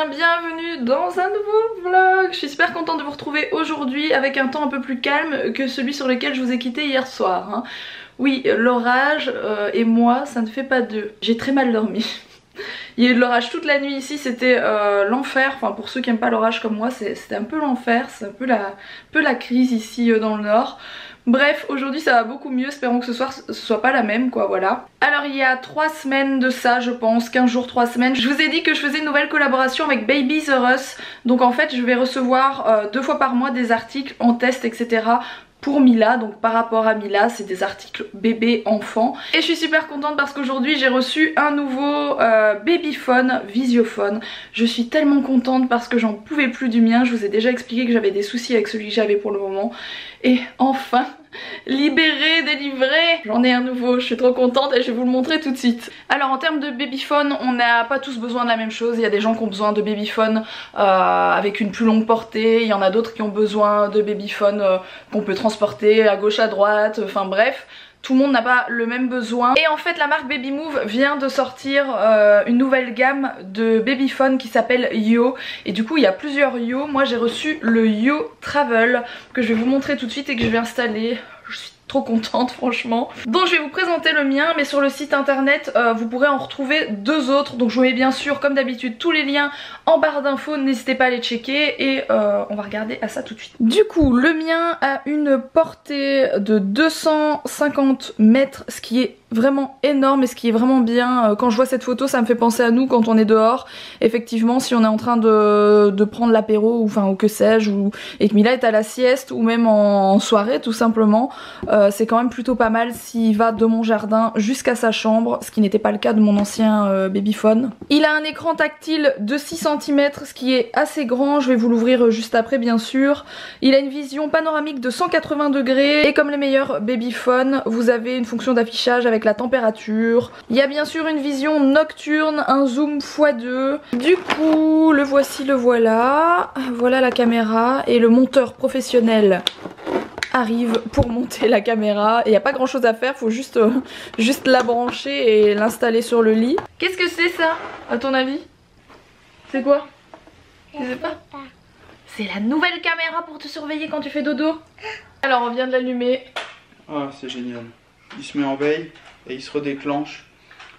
bien, bienvenue dans un nouveau vlog. Je suis super contente de vous retrouver aujourd'hui avec un temps un peu plus calme que celui sur lequel je vous ai quitté hier soir, hein. Oui, l'orage et moi, ça ne fait pas deux. J'ai très mal dormi. Il y a eu de l'orage toute la nuit ici, c'était l'enfer. Enfin, pour ceux qui n'aiment pas l'orage comme moi, c'était un peu l'enfer, c'est un peu la crise ici dans le nord. Bref, aujourd'hui ça va beaucoup mieux, espérons que ce soir ce soit pas la même quoi, voilà. Alors il y a 3 semaines de ça je pense, 15 jours, 3 semaines, je vous ai dit que je faisais une nouvelle collaboration avec Babies R Us. Donc en fait je vais recevoir 2 fois par mois des articles en test etc. pour Mila, donc par rapport à Mila, c'est des articles bébé enfant. Et je suis super contente parce qu'aujourd'hui j'ai reçu un nouveau babyphone, Visiophone. Je suis tellement contente parce que j'en pouvais plus du mien. Je vous ai déjà expliqué que j'avais des soucis avec celui que j'avais pour le moment. Et enfin, libéré, délivré, j'en ai un nouveau, je suis trop contente et je vais vous le montrer tout de suite. Alors en termes de babyphone, on n'a pas tous besoin de la même chose. Il y a des gens qui ont besoin de babyphone avec une plus longue portée, il y en a d'autres qui ont besoin de babyphone qu'on peut transporter à gauche à droite, enfin bref. Tout le monde n'a pas le même besoin. Et en fait la marque Babymove vient de sortir une nouvelle gamme de babyphone qui s'appelle Yo. Et du coup il y a plusieurs Yo. Moi j'ai reçu le Yo Travel que je vais vous montrer tout de suite et que je vais installer. Je suis trop contente franchement. Donc je vais vous présenter le mien, mais sur le site internet vous pourrez en retrouver 2 autres. Donc je vous mets bien sûr comme d'habitude tous les liens en barre d'infos, n'hésitez pas à les checker. Et on va regarder à ça tout de suite. Du coup le mien a une portée de 250 mètres, ce qui est vraiment énorme et ce qui est vraiment bien. Quand je vois cette photo ça me fait penser à nous quand on est dehors. Effectivement si on est en train de prendre l'apéro ou enfin ou que sais-je, et que Mila est à la sieste ou même en soirée tout simplement, c'est quand même plutôt pas mal s'il va de mon jardin jusqu'à sa chambre, ce qui n'était pas le cas de mon ancien babyphone. Il a un écran tactile de 6 cm, ce qui est assez grand, je vais vous l'ouvrir juste après bien sûr. Il a une vision panoramique de 180 degrés et comme les meilleurs babyphones, vous avez une fonction d'affichage avec la température. Il y a bien sûr une vision nocturne, un zoom x2. Du coup, le voici, le voilà. Voilà la caméra et le monteur professionnel arrive pour monter la caméra. Et il n'y a pas grand chose à faire, faut juste la brancher et l'installer sur le lit. Qu'est-ce que c'est ça, à ton avis? C'est quoi? Je sais pas. C'est la nouvelle caméra pour te surveiller quand tu fais dodo. Alors on vient de l'allumer. Ah, c'est génial. Il se met en veille et il se redéclenche.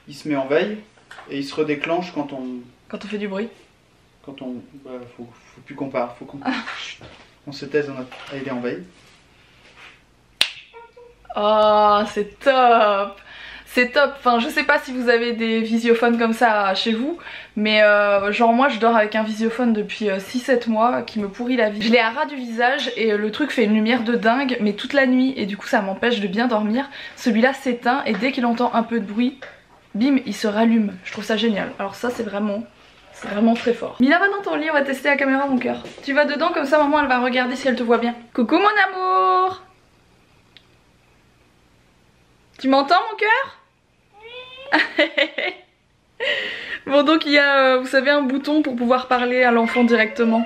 Il se met en veille et il se redéclenche quand on fait du bruit. Quand on... Bah, faut plus qu'on parle, faut qu'on... On se taise, il est en veille. Oh, c'est top! C'est top, enfin je sais pas si vous avez des visiophones comme ça chez vous, mais genre moi je dors avec un visiophone depuis 6-7 mois qui me pourrit la vie. Je l'ai à ras du visage et le truc fait une lumière de dingue mais toute la nuit et du coup ça m'empêche de bien dormir. Celui-là s'éteint et dès qu'il entend un peu de bruit, bim, il se rallume. Je trouve ça génial. Alors ça c'est vraiment très fort. Mila va dans ton lit, on va tester la caméra mon cœur. Tu vas dedans comme ça maman elle va regarder si elle te voit bien. Coucou mon amour! Tu m'entends mon cœur? Bon donc il y a vous savez un bouton pour pouvoir parler à l'enfant directement.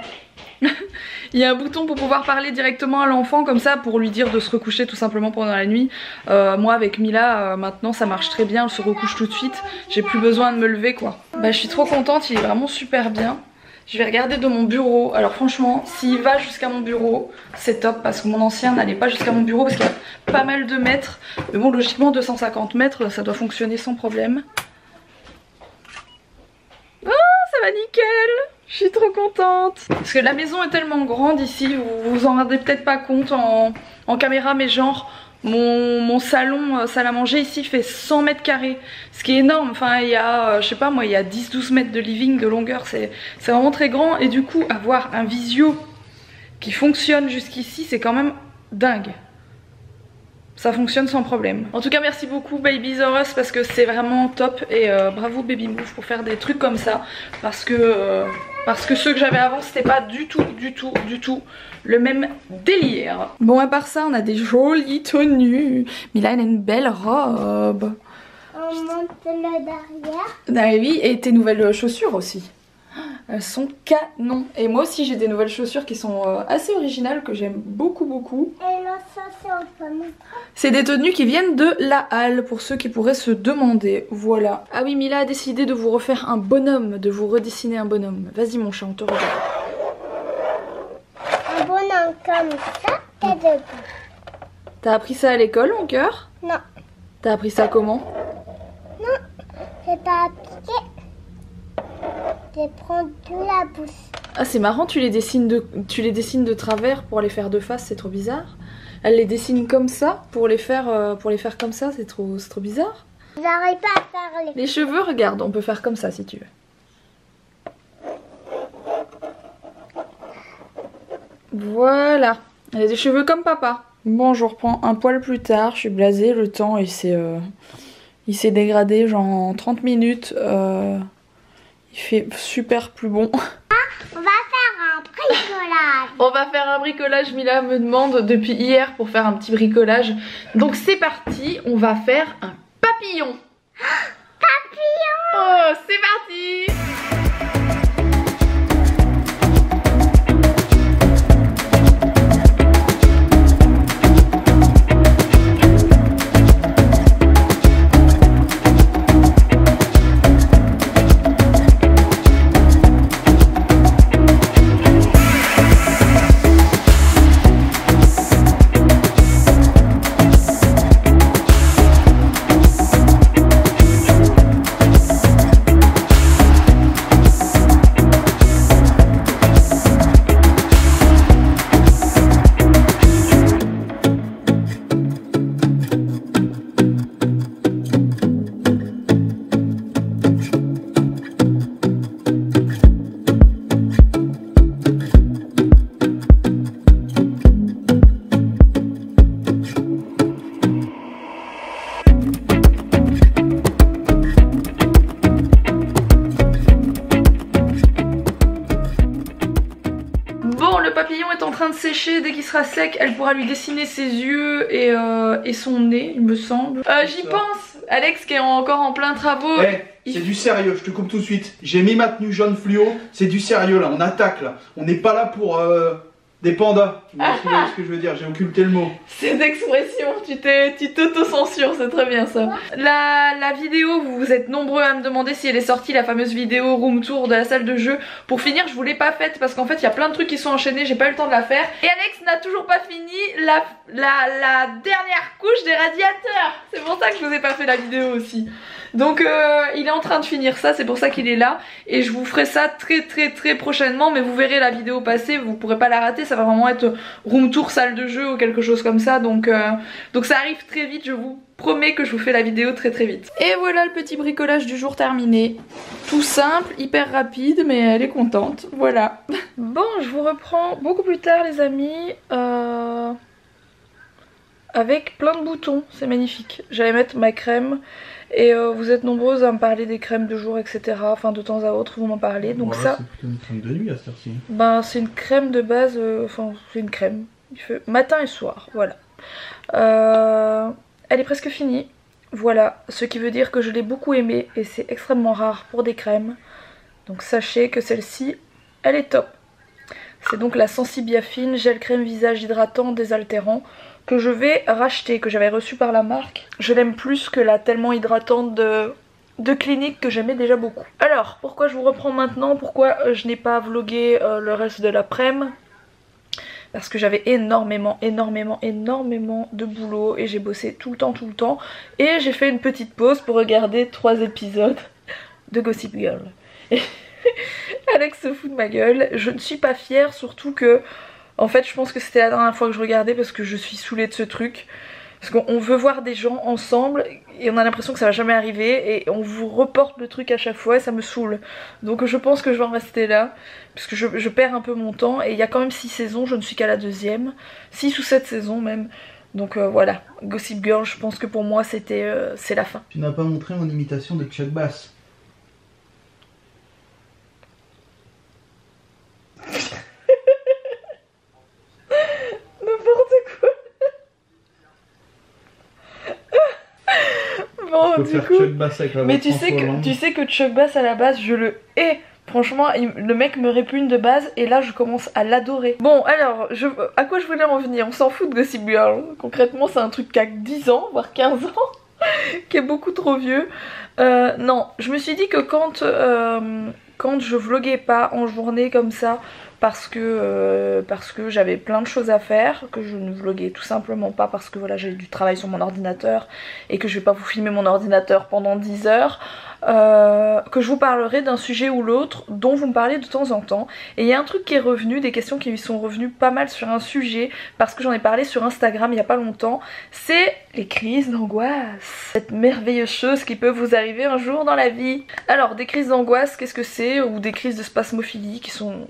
Il y a un bouton pour pouvoir parler directement à l'enfant comme ça pour lui dire de se recoucher tout simplement pendant la nuit. Moi avec Mila maintenant ça marche très bien, elle se recouche tout de suite. J'ai plus besoin de me lever quoi. Bah je suis trop contente, il est vraiment super bien. Je vais regarder de mon bureau. Alors franchement s'il va jusqu'à mon bureau c'est top parce que mon ancien n'allait pas jusqu'à mon bureau parce qu'il y a pas mal de mètres. Mais bon logiquement 250 mètres ça doit fonctionner sans problème. Oh ça va nickel. Je suis trop contente. Parce que la maison est tellement grande ici, vous vous en rendez peut-être pas compte en caméra mais genre mon salon, salle à manger ici fait 100 mètres carrés. Ce qui est énorme, enfin il y a je sais pas moi il y a 10-12 mètres de living de longueur, c'est vraiment très grand. Et du coup avoir un visio qui fonctionne jusqu'ici c'est quand même dingue. Ça fonctionne sans problème. En tout cas merci beaucoup Babies R Us parce que c'est vraiment top. Et bravo Babymove pour faire des trucs comme ça. Parce que ceux que j'avais avant c'était pas du tout le même délire. Bon à part ça on a des jolies tenues. Mila elle a une belle robe. On monte le derrière. Ah oui et tes nouvelles chaussures aussi. Elles sont canon. Et moi aussi j'ai des nouvelles chaussures qui sont assez originales, que j'aime beaucoup beaucoup. Et là, ça, c'est un peu mon... C'est des tenues qui viennent de la Halle, pour ceux qui pourraient se demander. Voilà. Ah oui, Mila a décidé de vous refaire un bonhomme, de vous redessiner un bonhomme. Vas-y mon chat, on te regarde. Un bonhomme comme ça, et debout. T'as appris ça à l'école, mon cœur? Non, T'as appris ça comment? j'ai pas appliqué. Je prends de la bouche. Ah c'est marrant, tu les dessines de travers pour les faire de face, c'est trop bizarre. Elle les dessine comme ça pour les faire comme ça, c'est trop bizarre. J'arrive pas à faire les... Les cheveux, regarde, on peut faire comme ça si tu veux. Voilà, elle a des cheveux comme papa. Bon, je reprends un poil plus tard, je suis blasée, le temps il s'est dégradé genre en 30 minutes. Il fait super plus bon. On va faire un bricolage. On va faire un bricolage, Mila me demande depuis hier pour faire un petit bricolage. Donc c'est parti, on va faire un papillon. Papillon. Oh, c'est parti. De sécher, dès qu'il sera sec elle pourra lui dessiner ses yeux et son nez il me semble. J'y pense, Alex qui est encore en plein travaux. Hey, c'est du sérieux, je te coupe tout de suite. J'ai mis ma tenue jaune fluo, c'est du sérieux là, on attaque là. On n'est pas là pour des pandas. Vous voyez ce que je veux dire, j'ai occulté le mot. Cette expression, tu t'auto-censures, c'est très bien ça. La vidéo, vous êtes nombreux à me demander si elle est sortie, la fameuse vidéo room tour de la salle de jeu. Pour finir, je vous l'ai pas faite parce qu'en fait il y a plein de trucs qui sont enchaînés, j'ai pas eu le temps de la faire. Et Alex n'a toujours pas fini la dernière couche des radiateurs. C'est pour ça que je vous ai pas fait la vidéo aussi. Donc il est en train de finir ça, c'est pour ça qu'il est là. Et je vous ferai ça très prochainement. Mais vous verrez la vidéo passer, vous pourrez pas la rater. Ça va vraiment être room tour salle de jeu ou quelque chose comme ça. Donc ça arrive très vite, je vous promets que je vous fais la vidéo très vite. Et voilà le petit bricolage du jour terminé. Tout simple, hyper rapide, mais elle est contente, voilà. Bon, je vous reprends beaucoup plus tard les amis. Avec plein de boutons, c'est magnifique. J'allais mettre ma crème. Et vous êtes nombreuses à me parler des crèmes de jour, etc. Enfin, de temps à autre, vous m'en parlez. Donc voilà, ça, c'est plutôt une crème de nuit à cette heure-ci. Ben, c'est une crème de base. Enfin, c'est une crème. Il fait matin et soir, voilà. Elle est presque finie. Voilà, ce qui veut dire que je l'ai beaucoup aimée et c'est extrêmement rare pour des crèmes. Donc sachez que celle-ci, elle est top. C'est donc la Sensibiafine gel crème visage hydratant désaltérant que je vais racheter, que j'avais reçu par la marque. Je l'aime plus que la tellement hydratante de Clinique que j'aimais déjà beaucoup. Alors, pourquoi je vous reprends maintenant? Pourquoi je n'ai pas vlogué le reste de l'après-midi? Parce que j'avais énormément de boulot et j'ai bossé tout le temps. Et j'ai fait une petite pause pour regarder 3 épisodes de Gossip Girl. Et Alex se fout de ma gueule. Je ne suis pas fière, surtout que... En fait, je pense que c'était la dernière fois que je regardais parce que je suis saoulée de ce truc. Parce qu'on veut voir des gens ensemble et on a l'impression que ça va jamais arriver et on vous reporte le truc à chaque fois et ça me saoule. Donc je pense que je vais en rester là parce que je perds un peu mon temps et il y a quand même 6 saisons, je ne suis qu'à la 2e. 6 ou 7 saisons même. Donc voilà, Gossip Girl, je pense que pour moi c'est la fin. Tu n'as pas montré mon imitation de Chuck Bass. N'importe quoi. Bon, du coup, Chuck Bass avec la mais tu sais que Chuck Bass à la base je le hais Franchement, le mec me répugne de base et là je commence à l'adorer. Bon alors, à quoi je voulais en venir? On s'en fout de Gossip Girl. Concrètement c'est un truc qui a 10 ans, voire 15 ans, qui est beaucoup trop vieux. Non, je me suis dit que quand je vloguais pas en journée comme ça, parce que j'avais plein de choses à faire, que je ne vloguais tout simplement pas parce que voilà j'ai du travail sur mon ordinateur et que je vais pas vous filmer mon ordinateur pendant 10 heures, que je vous parlerai d'un sujet ou l'autre dont vous me parlez de temps en temps. Et il y a un truc qui est revenu, des questions qui sont revenues pas mal sur un sujet parce que j'en ai parlé sur Instagram il y a pas longtemps, c'est les crises d'angoisse, cette merveilleuse chose qui peut vous arriver un jour dans la vie. Alors des crises d'angoisse, qu'est-ce que c'est? Ou des crises de spasmophilie qui sont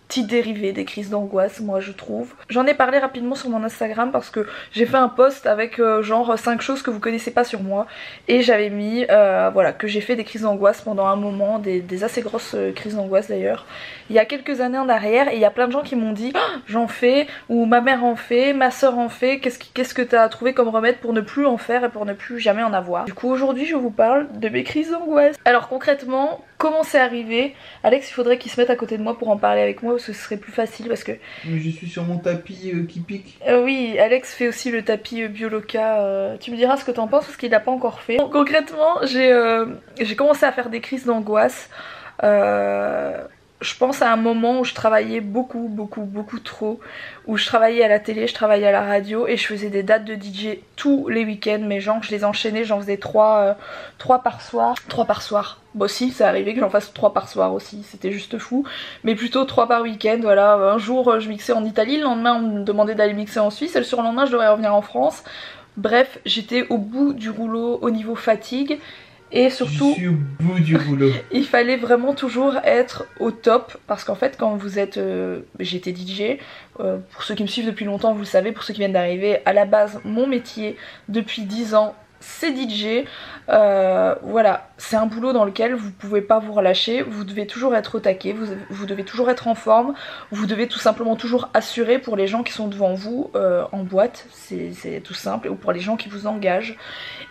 petit dérivé des crises d'angoisse, moi je trouve. J'en ai parlé rapidement sur mon Instagram parce que j'ai fait un post avec genre 5 choses que vous connaissez pas sur moi et j'avais mis voilà, que j'ai fait des crises d'angoisse pendant un moment, des assez grosses crises d'angoisse d'ailleurs, il y a quelques années en arrière, et il y a plein de gens qui m'ont dit oh, j'en fais, ou ma mère en fait, ma soeur en fait, qu'est-ce que t'as trouvé comme remède pour ne plus en faire et pour ne plus jamais en avoir. Du coup aujourd'hui je vous parle de mes crises d'angoisse. Alors concrètement, comment c'est arrivé? Alex il faudrait qu'il se mette à côté de moi pour en parler avec moi parce que ce serait plus facile parce que... Mais je suis sur mon tapis qui pique. Oui, Alex fait aussi le tapis Bioloca. Tu me diras ce que t'en penses parce qu'il l'a pas encore fait. Bon, concrètement, j'ai commencé à faire des crises d'angoisse. Je pense à un moment où je travaillais beaucoup trop, où je travaillais à la télé, je travaillais à la radio et je faisais des dates de DJ tous les week-ends, mais genre je les enchaînais, j'en faisais 3 par soir. 3 par soir. Bon si, c'est arrivé que j'en fasse 3 par soir aussi, c'était juste fou, mais plutôt 3 par week-end, voilà. Un jour je mixais en Italie, le lendemain on me demandait d'aller mixer en Suisse et le surlendemain je devrais revenir en France. Bref, j'étais au bout du rouleau au niveau fatigue. Et surtout, je suis au bout du boulot. Il fallait vraiment toujours être au top parce qu'en fait quand vous êtes... j'étais DJ, pour ceux qui me suivent depuis longtemps vous le savez, pour ceux qui viennent d'arriver, à la base mon métier depuis 10 ans c'est DJ. Voilà, c'est un boulot dans lequel vous pouvez pas vous relâcher, vous devez toujours être au taquet, vous devez toujours être en forme, vous devez tout simplement toujours assurer pour les gens qui sont devant vous en boîte, c'est tout simple, ou pour les gens qui vous engagent.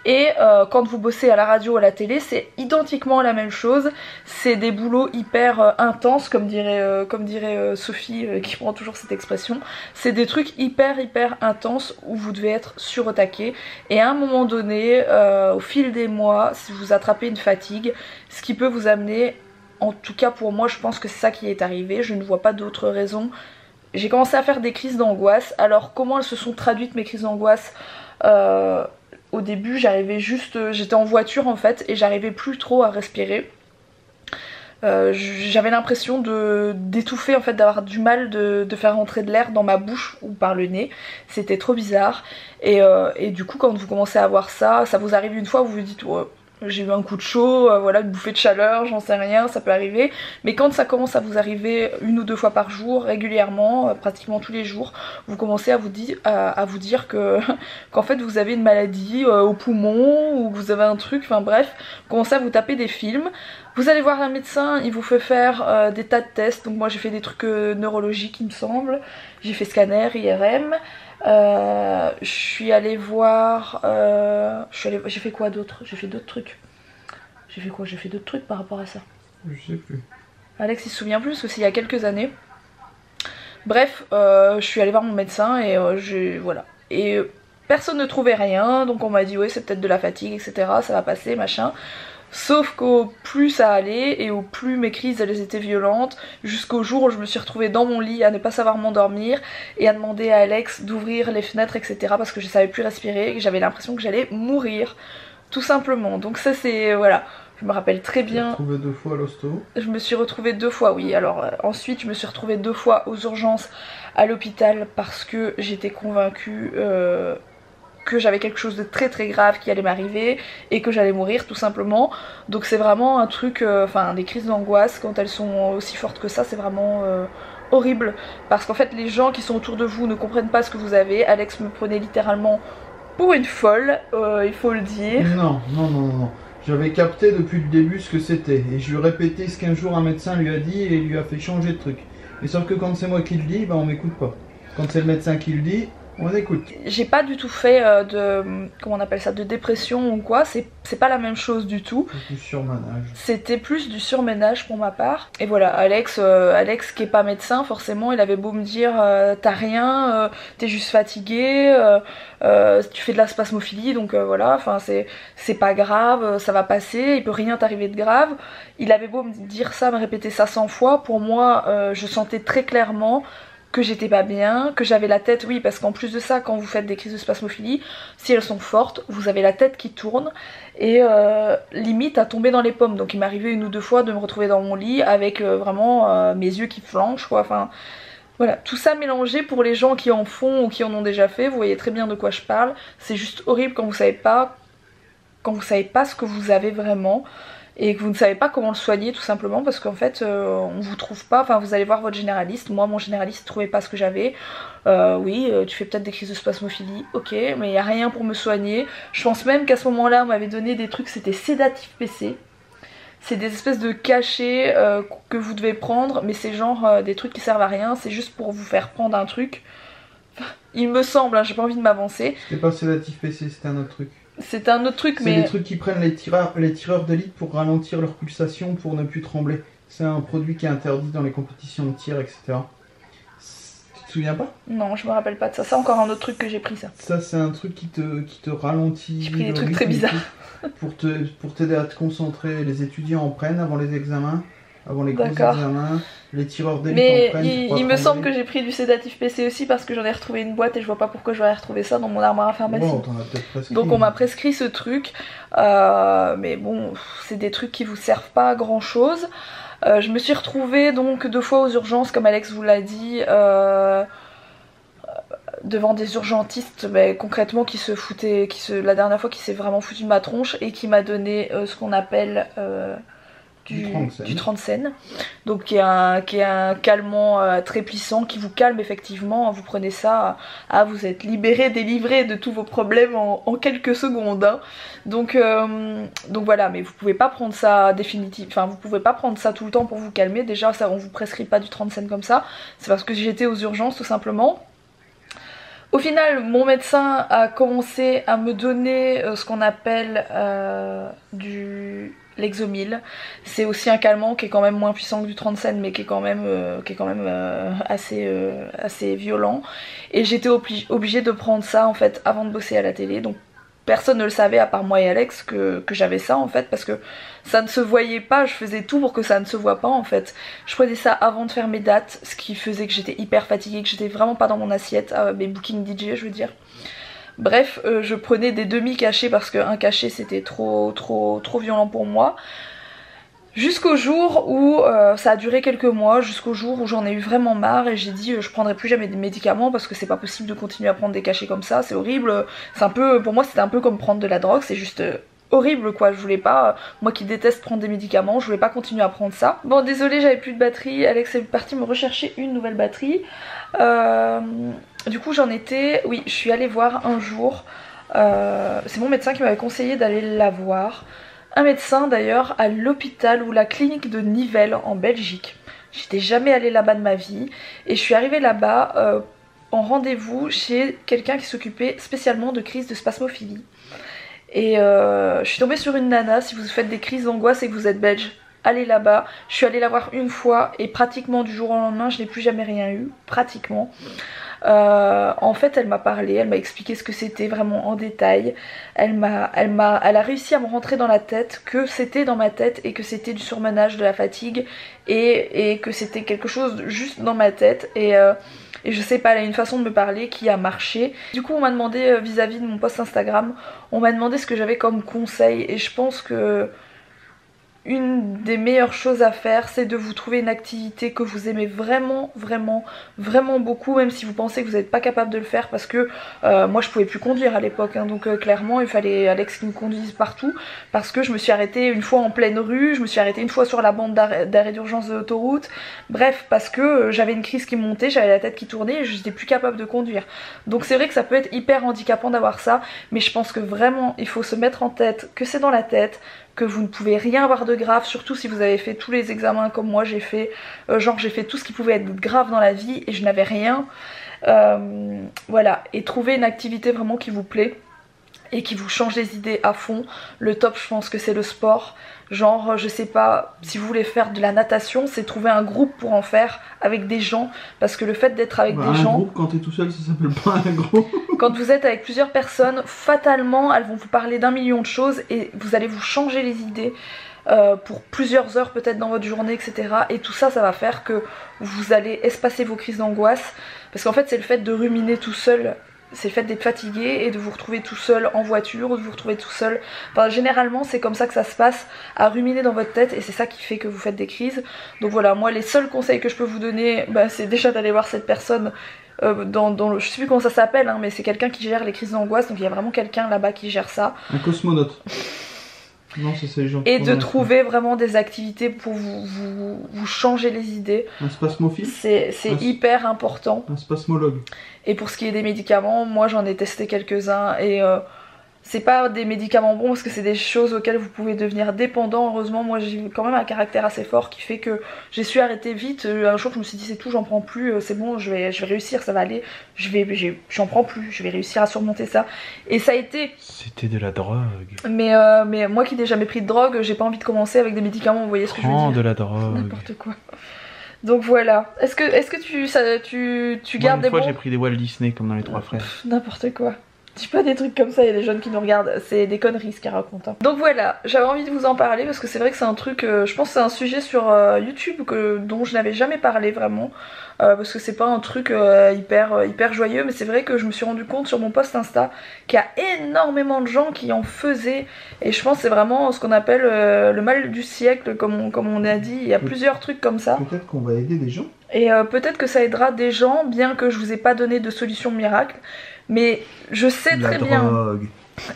Et quand vous bossez à la radio ou à la télé, c'est identiquement la même chose, c'est des boulots hyper intenses, comme dirait Sophie qui prend toujours cette expression, c'est des trucs hyper intenses où vous devez être sur au taquet. Et à un moment donné, au fil des mois, si vous attrapez une fatigue, ce qui peut vous amener, en tout cas pour moi je pense que c'est ça qui est arrivé, je ne vois pas d'autre raison, j'ai commencé à faire des crises d'angoisse. Alors comment elles se sont traduites mes crises d'angoisse? Au début j'arrivais juste, j'étais en voiture en fait et j'arrivais plus trop à respirer. J'avais l'impression d'étouffer en fait, d'avoir du mal de faire rentrer de l'air dans ma bouche ou par le nez, c'était trop bizarre. Et du coup quand vous commencez à avoir ça, ça vous arrive une fois, vous vous dites oh, j'ai eu un coup de chaud, voilà, une bouffée de chaleur, j'en sais rien, ça peut arriver. Mais quand ça commence à vous arriver 1 ou 2 fois par jour, régulièrement, pratiquement tous les jours, vous commencez à vous dire qu'en fait vous avez une maladie au poumon ou que vous avez un truc, enfin bref, vous commencez à vous taper des films. Vous allez voir un médecin, il vous fait faire des tas de tests, donc moi j'ai fait des trucs neurologiques il me semble, j'ai fait scanner, IRM. Je suis allée voir... j'ai fait quoi d'autre? J'ai fait d'autres trucs. J'ai fait quoi? J'ai fait d'autres trucs par rapport à ça. Je sais plus. Alex il se souvient plus parce que c'est il y a quelques années. Bref, je suis allée voir mon médecin et voilà. Et personne ne trouvait rien, donc on m'a dit ouais c'est peut-être de la fatigue, etc. Ça va passer, machin. Sauf qu'au plus ça allait et au plus mes crises elles étaient violentes, jusqu'au jour où je me suis retrouvée dans mon lit à ne pas savoir m'endormir et à demander à Alex d'ouvrir les fenêtres, etc. parce que je savais plus respirer et j'avais l'impression que j'allais mourir tout simplement. Donc ça c'est... voilà, je me rappelle très bien. Tu t'es retrouvée 2 fois à l'hosto? Je me suis retrouvée 2 fois, oui. Alors ensuite je me suis retrouvée 2 fois aux urgences à l'hôpital parce que j'étais convaincue que j'avais quelque chose de très grave qui allait m'arriver et que j'allais mourir tout simplement. Donc c'est vraiment un truc, enfin des crises d'angoisse quand elles sont aussi fortes que ça, c'est vraiment horrible. Parce qu'en fait les gens qui sont autour de vous ne comprennent pas ce que vous avez. Alex me prenait littéralement pour une folle, il faut le dire. Non. J'avais capté depuis le début ce que c'était et je lui répétais ce qu'un jour un médecin lui a dit et il lui a fait changer de truc. Mais sauf que quand c'est moi qui le dis, bah on m'écoute pas. Quand c'est le médecin qui le dit, On écoute. J'ai pas du tout fait comment on appelle ça, de dépression ou quoi, c'est pas la même chose du tout. Du surmenage. C'était plus du surménage pour ma part. Et voilà, Alex qui est pas médecin, forcément, il avait beau me dire t'as rien, t'es juste fatigué, tu fais de la spasmophilie, donc voilà, enfin c'est pas grave, ça va passer, il peut rien t'arriver de grave. Il avait beau me dire ça, me répéter ça 100 fois, pour moi je sentais très clairement que j'étais pas bien, que j'avais la tête, oui, parce qu'en plus de ça, quand vous faites des crises de spasmophilie, si elles sont fortes, vous avez la tête qui tourne et limite à tomber dans les pommes. Donc il m'est arrivé 1 ou 2 fois de me retrouver dans mon lit avec vraiment mes yeux qui flanchent, quoi. Enfin voilà, tout ça mélangé pour les gens qui en font ou qui en ont déjà fait, vous voyez très bien de quoi je parle. C'est juste horrible quand vous savez pas ce que vous avez vraiment. Et que vous ne savez pas comment le soigner tout simplement parce qu'en fait on vous trouve pas, enfin vous allez voir votre généraliste, moi mon généraliste trouvait pas ce que j'avais, oui tu fais peut-être des crises de spasmophilie, ok, mais il n'y a rien pour me soigner. Je pense même qu'à ce moment là on m'avait donné des trucs, c'était sédatif PC, c'est des espèces de cachets que vous devez prendre, mais c'est genre des trucs qui servent à rien, c'est juste pour vous faire prendre un truc, il me semble, hein, j'ai pas envie de m'avancer. C'était pas sédatif PC, c'était un autre truc. C'est un autre truc, mais... C'est des trucs qui prennent les tireurs d'élite pour ralentir leur pulsation, pour ne plus trembler. C'est un produit qui est interdit dans les compétitions de tir, etc. Tu te souviens pas? Non, je me rappelle pas de ça. C'est encore un autre truc que j'ai pris, ça. Ça, c'est un truc qui te ralentit. J'ai pris des trucs très bizarres. Pour t'aider à te concentrer. Les étudiants en prennent avant les examens. Avant les gros examens, les tireurs d'élite en prennent. Mais il me semble que j'ai pris du sédatif PC aussi parce que j'en ai retrouvé une boîte et je vois pas pourquoi j'aurais retrouvé ça dans mon armoire à pharmacie. Bon, t'en as peut-être prescrit. Donc on m'a prescrit ce truc, mais bon, c'est des trucs qui vous servent pas à grand chose. Je me suis retrouvée donc 2 fois aux urgences, comme Alex vous l'a dit, devant des urgentistes, concrètement qui se foutaient, la dernière fois qui s'est vraiment foutu de ma tronche et qui m'a donné ce qu'on appelle... du Transcène, donc qui est un calmant très puissant qui vous calme effectivement. Vous prenez ça, vous êtes libéré, délivré de tous vos problèmes en quelques secondes, hein. Donc voilà, mais vous pouvez pas prendre ça définitivement, enfin vous pouvez pas prendre ça tout le temps pour vous calmer. Déjà ça, on vous prescrit pas du Transcène comme ça, c'est parce que j'étais aux urgences tout simplement. Au final, mon médecin a commencé à me donner ce qu'on appelle l'Exomil. C'est aussi un calmant qui est quand même moins puissant que du Transcène, mais qui est quand même assez violent. Et j'étais obligée de prendre ça en fait avant de bosser à la télé. Donc personne ne le savait à part moi et Alex que j'avais ça en fait, parce que ça ne se voyait pas, je faisais tout pour que ça ne se voit pas en fait. Je prenais ça avant de faire mes dates, ce qui faisait que j'étais hyper fatiguée, que j'étais vraiment pas dans mon assiette, mes bookings DJ je veux dire. Bref, je prenais des demi-cachets parce qu'un cachet c'était trop violent pour moi. Jusqu'au jour où, ça a duré quelques mois, jusqu'au jour où j'en ai eu vraiment marre et j'ai dit je prendrai plus jamais de médicaments parce que c'est pas possible de continuer à prendre des cachets comme ça, c'est horrible. C'est un peu, pour moi c'était un peu comme prendre de la drogue, c'est juste horrible quoi, je voulais pas, moi qui déteste prendre des médicaments, je voulais pas continuer à prendre ça. Bon désolée, j'avais plus de batterie, Alex est parti me rechercher une nouvelle batterie. Du coup j'en étais, oui je suis allée voir un jour, c'est mon médecin qui m'avait conseillé d'aller la voir. Un médecin d'ailleurs à l'hôpital ou la clinique de Nivelles en Belgique. J'étais jamais allée là-bas de ma vie et je suis arrivée là-bas en rendez-vous chez quelqu'un qui s'occupait spécialement de crises de spasmophilie. Et je suis tombée sur une nana. Si vous faites des crises d'angoisse et que vous êtes belge, allez là-bas. Je suis allée la voir une fois et pratiquement du jour au lendemain je n'ai plus jamais rien eu, pratiquement. En fait elle m'a parlé, elle m'a expliqué ce que c'était vraiment en détail. Elle a réussi à me rentrer dans la tête que c'était dans ma tête et que c'était du surmenage, de la fatigue et que c'était quelque chose juste dans ma tête et je sais pas, elle a une façon de me parler qui a marché. Du coup on m'a demandé vis-à-vis de mon post Instagram, on m'a demandé ce que j'avais comme conseil et je pense que une des meilleures choses à faire c'est de vous trouver une activité que vous aimez vraiment beaucoup, même si vous pensez que vous n'êtes pas capable de le faire parce que moi je pouvais plus conduire à l'époque hein, donc clairement il fallait Alex qui me conduise partout parce que je me suis arrêtée une fois en pleine rue, je me suis arrêtée une fois sur la bande d'arrêt d'urgence de l'autoroute, bref parce que j'avais une crise qui montait, j'avais la tête qui tournait et je n'étais plus capable de conduire. Donc c'est vrai que ça peut être hyper handicapant d'avoir ça, mais je pense que vraiment il faut se mettre en tête que c'est dans la tête, que vous ne pouvez rien avoir de grave, surtout si vous avez fait tous les examens comme moi j'ai fait, genre j'ai fait tout ce qui pouvait être grave dans la vie et je n'avais rien. Voilà, et trouvez une activité vraiment qui vous plaît et qui vous change les idées à fond. Le top, je pense que c'est le sport. Genre, je sais pas, si vous voulez faire de la natation, c'est trouver un groupe pour en faire avec des gens. Parce que le fait d'être avec des gens... Un groupe, quand t'es tout seul, ça s'appelle pas un groupe. Quand vous êtes avec plusieurs personnes, fatalement, elles vont vous parler d'un million de choses et vous allez vous changer les idées pour plusieurs heures peut-être dans votre journée, etc. Et tout ça, ça va faire que vous allez espacer vos crises d'angoisse. Parce qu'en fait, c'est le fait de ruminer tout seul. C'est le fait d'être fatigué et de vous retrouver tout seul en voiture ou de vous retrouver tout seul. Enfin, généralement, c'est comme ça que ça se passe, à ruminer dans votre tête, et c'est ça qui fait que vous faites des crises. Donc voilà, moi, les seuls conseils que je peux vous donner, bah, c'est déjà d'aller voir cette personne je sais plus comment ça s'appelle, hein, mais c'est quelqu'un qui gère les crises d'angoisse. Donc il y a vraiment quelqu'un là-bas qui gère ça. Un cosmonaute. Non, ça c'est les gens. Et de trouver vraiment des activités pour vous changer les idées. Un spasmophile. C'est hyper important. Un spasmologue. Et pour ce qui est des médicaments, moi j'en ai testé quelques-uns et c'est pas des médicaments bons parce que c'est des choses auxquelles vous pouvez devenir dépendant. Heureusement, moi j'ai quand même un caractère assez fort qui fait que j'ai su arrêter vite. Un jour je me suis dit c'est tout, j'en prends plus, c'est bon, je vais réussir, ça va aller. J'en prends plus, je vais réussir à surmonter ça. Et ça a été... C'était de la drogue. Mais moi qui n'ai jamais pris de drogue, j'ai pas envie de commencer avec des médicaments, vous voyez ce que je veux dire. De la drogue. N'importe quoi. Donc voilà. Est-ce que tu gardes des bons... Une fois j'ai pris des Walt Disney comme dans les Trois Frères. N'importe quoi. Dis pas des trucs comme ça, il y a des jeunes qui nous regardent, c'est des conneries ce qu'elle raconte. Hein. Donc voilà, j'avais envie de vous en parler parce que c'est vrai que c'est un truc, je pense que c'est un sujet sur YouTube dont je n'avais jamais parlé vraiment. Parce que c'est pas un truc hyper joyeux, mais c'est vrai que je me suis rendu compte sur mon post Insta qu'il y a énormément de gens qui en faisaient. Et je pense que c'est vraiment ce qu'on appelle le mal du siècle, comme on a dit, il y a plusieurs trucs comme ça. Peut-être qu'on va aider des gens. Et peut-être que ça aidera des gens, bien que je vous ai pas donné de solution miracle. Mais je sais très bien...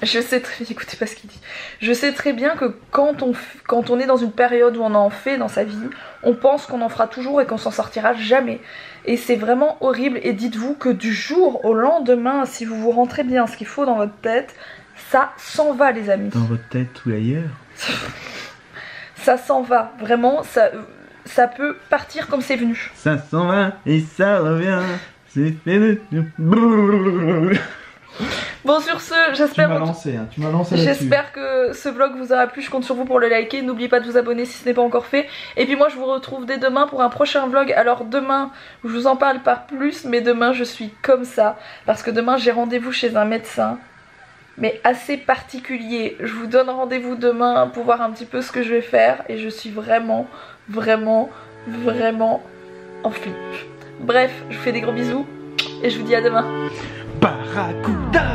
Je sais très bien, écoutez pas ce qu'il dit. Je sais très bien que quand on est dans une période où on en fait dans sa vie, on pense qu'on en fera toujours et qu'on s'en sortira jamais. Et c'est vraiment horrible. Et dites-vous que du jour au lendemain, si vous vous rentrez bien ce qu'il faut dans votre tête, ça s'en va les amis. Dans votre tête ou ailleurs. Ça s'en va, vraiment, ça peut partir comme c'est venu. Ça s'en va et ça revient. C'est fait de... Bon sur ce, j'espère... Tu m'as lancé, hein, tu m'as lancé là-dessus. J'espère que ce vlog vous aura plu, je compte sur vous pour le liker, n'oubliez pas de vous abonner si ce n'est pas encore fait. Et puis moi je vous retrouve dès demain pour un prochain vlog. Alors demain, je vous en parle pas plus, mais demain je suis comme ça. Parce que demain j'ai rendez-vous chez un médecin, mais assez particulier. Je vous donne rendez-vous demain pour voir un petit peu ce que je vais faire. Et je suis vraiment en flip. Bref, je vous fais des gros bisous et je vous dis à demain. Barracuda.